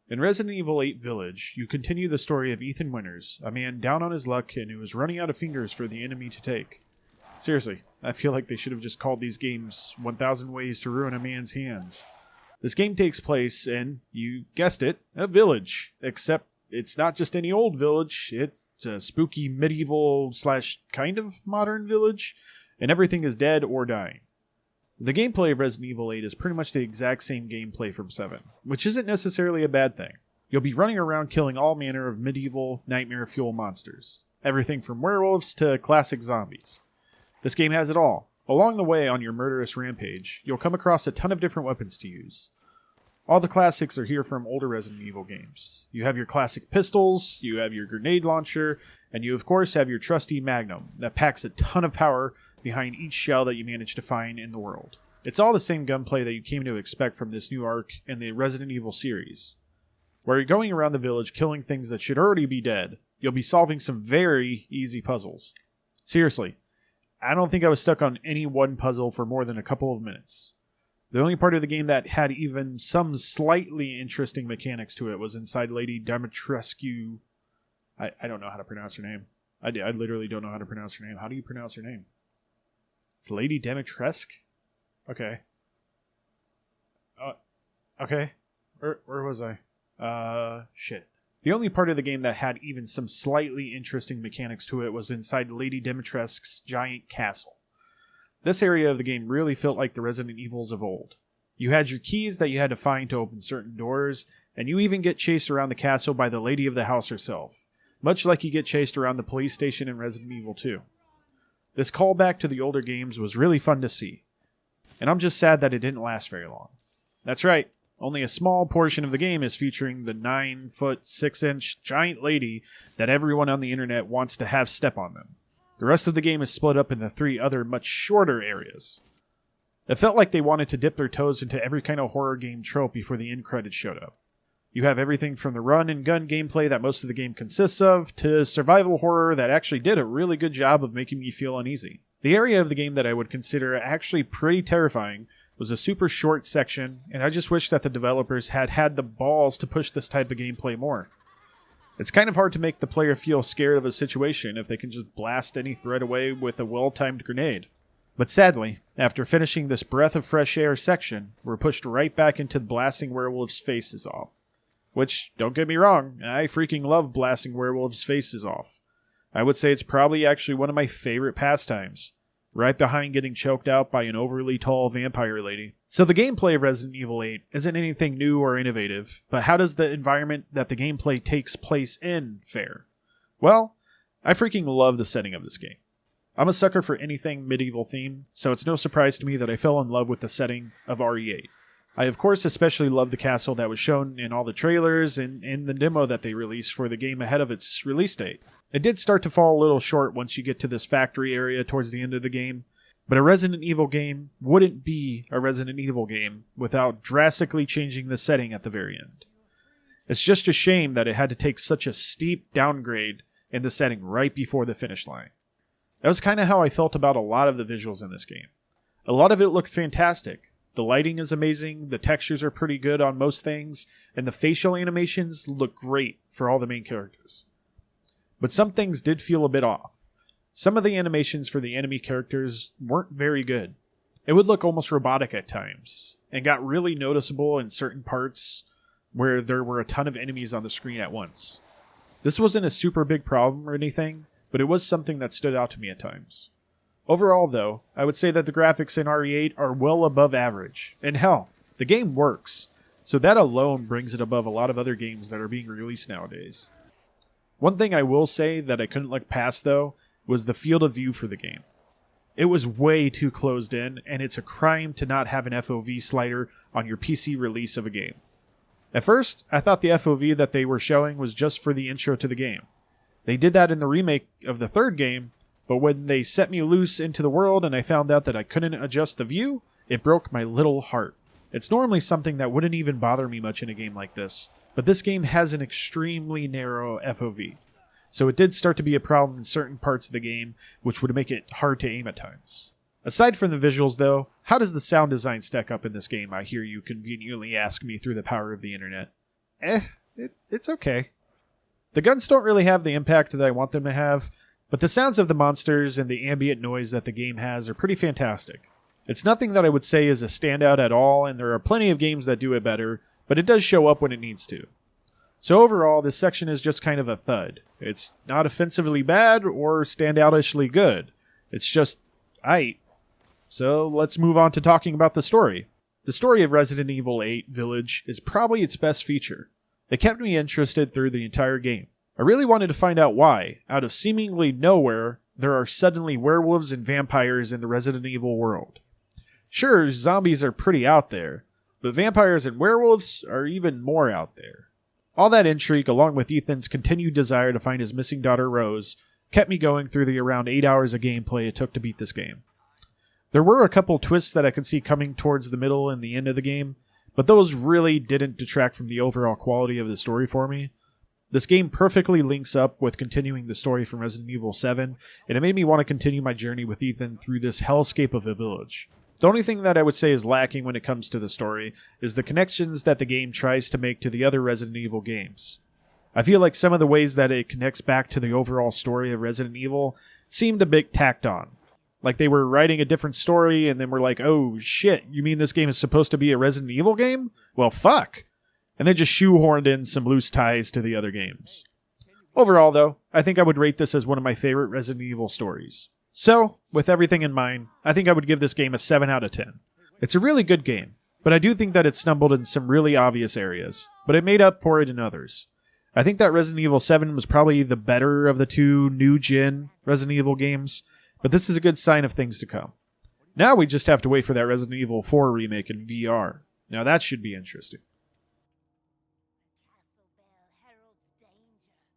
In Resident Evil 8 Village, you continue the story of Ethan Winters, a man down on his luck and who is running out of fingers for the enemy to take. Seriously, I feel like they should have just called these games 1000 Ways to Ruin a Man's Hands. This game takes place in, you guessed it, a village. Except it's not just any old village, it's a spooky medieval / kind of modern village, and everything is dead or dying. The gameplay of Resident Evil 8 is pretty much the exact same gameplay from 7, which isn't necessarily a bad thing. You'll be running around killing all manner of medieval nightmare fuel monsters. Everything from werewolves to classic zombies. This game has it all. Along the way on your murderous rampage, you'll come across a ton of different weapons to use. All the classics are here from older Resident Evil games. You have your classic pistols, you have your grenade launcher, and you of course have your trusty Magnum that packs a ton of power behind each shell that you manage to find in the world. It's all the same gunplay that you came to expect from this new arc in the Resident Evil series. Where you're going around the village killing things that should already be dead, you'll be solving some very easy puzzles. Seriously, I don't think I was stuck on any one puzzle for more than a couple of minutes. The only part of the game that had even some slightly interesting mechanics to it was inside Lady Dimitrescu. I don't know how to pronounce her name. I literally don't know how to pronounce her name. How do you pronounce her name? It's Lady Dimitrescu? Okay. Okay. Where was I? Shit. The only part of the game that had even some slightly interesting mechanics to it was inside Lady Dimitrescu's giant castle. This area of the game really felt like the Resident Evils of old. You had your keys that you had to find to open certain doors, and you even get chased around the castle by the lady of the house herself, much like you get chased around the police station in Resident Evil 2. This callback to the older games was really fun to see, and I'm just sad that it didn't last very long. That's right, only a small portion of the game is featuring the 9-foot 6-inch giant lady that everyone on the internet wants to have step on them. The rest of the game is split up into 3 other much shorter areas. It felt like they wanted to dip their toes into every kind of horror game trope before the end credits showed up. You have everything from the run and gun gameplay that most of the game consists of, to survival horror that actually did a really good job of making me feel uneasy. The area of the game that I would consider actually pretty terrifying was a super short section, and I just wish that the developers had had the balls to push this type of gameplay more. It's kind of hard to make the player feel scared of a situation if they can just blast any threat away with a well-timed grenade. But sadly, after finishing this breath of fresh air section, we're pushed right back into blasting werewolves' faces off. Which, don't get me wrong, I freaking love blasting werewolves' faces off. I would say it's probably actually one of my favorite pastimes, right behind getting choked out by an overly tall vampire lady. So the gameplay of Resident Evil 8 isn't anything new or innovative, but how does the environment that the gameplay takes place in fare? Well, I freaking love the setting of this game. I'm a sucker for anything medieval themed, so it's no surprise to me that I fell in love with the setting of RE8. I of course especially love the castle that was shown in all the trailers and in the demo that they released for the game ahead of its release date. It did start to fall a little short once you get to this factory area towards the end of the game, but a Resident Evil game wouldn't be a Resident Evil game without drastically changing the setting at the very end. It's just a shame that it had to take such a steep downgrade in the setting right before the finish line. That was kind of how I felt about a lot of the visuals in this game. A lot of it looked fantastic. The lighting is amazing, the textures are pretty good on most things, and the facial animations look great for all the main characters. But some things did feel a bit off. Some of the animations for the enemy characters weren't very good. It would look almost robotic at times, and got really noticeable in certain parts where there were a ton of enemies on the screen at once. This wasn't a super big problem or anything, but it was something that stood out to me at times. Overall, though, I would say that the graphics in RE8 are well above average. And hell, the game works, so that alone brings it above a lot of other games that are being released nowadays. One thing I will say that I couldn't look past, though, was the field of view for the game. It was way too closed in, and it's a crime to not have an FOV slider on your PC release of a game. At first, I thought the FOV that they were showing was just for the intro to the game. They did that in the remake of the 3rd game, but when they set me loose into the world and I found out that I couldn't adjust the view, it broke my little heart. It's normally something that wouldn't even bother me much in a game like this, but this game has an extremely narrow FOV, so it did start to be a problem in certain parts of the game, which would make it hard to aim at times. Aside from the visuals though, how does the sound design stack up in this game, I hear you conveniently ask me through the power of the internet? it's okay. The guns don't really have the impact that I want them to have, but the sounds of the monsters and the ambient noise that the game has are pretty fantastic. It's nothing that I would say is a standout at all, and there are plenty of games that do it better, but it does show up when it needs to. So overall, this section is just kind of a thud. It's not offensively bad or standoutishly good. It's just aight. So let's move on to talking about the story. The story of Resident Evil 8 Village is probably its best feature. It kept me interested through the entire game. I really wanted to find out why, out of seemingly nowhere, there are suddenly werewolves and vampires in the Resident Evil world. Sure, zombies are pretty out there, but vampires and werewolves are even more out there. All that intrigue, along with Ethan's continued desire to find his missing daughter Rose, kept me going through the around 8 hours of gameplay it took to beat this game. There were a couple twists that I could see coming towards the middle and the end of the game, but those really didn't detract from the overall quality of the story for me. This game perfectly links up with continuing the story from Resident Evil 7, and it made me want to continue my journey with Ethan through this hellscape of a village. The only thing that I would say is lacking when it comes to the story is the connections that the game tries to make to the other Resident Evil games. I feel like some of the ways that it connects back to the overall story of Resident Evil seemed a bit tacked on. Like they were writing a different story and then were like, oh shit, you mean this game is supposed to be a Resident Evil game? Well, fuck. And they just shoehorned in some loose ties to the other games. Overall, though, I think I would rate this as one of my favorite Resident Evil stories. So, with everything in mind, I think I would give this game a 7 out of 10. It's a really good game, but I do think that it stumbled in some really obvious areas, but it made up for it in others. I think that Resident Evil 7 was probably the better of the two new-gen Resident Evil games, but this is a good sign of things to come. Now we just have to wait for that Resident Evil 4 remake in VR. Now that should be interesting.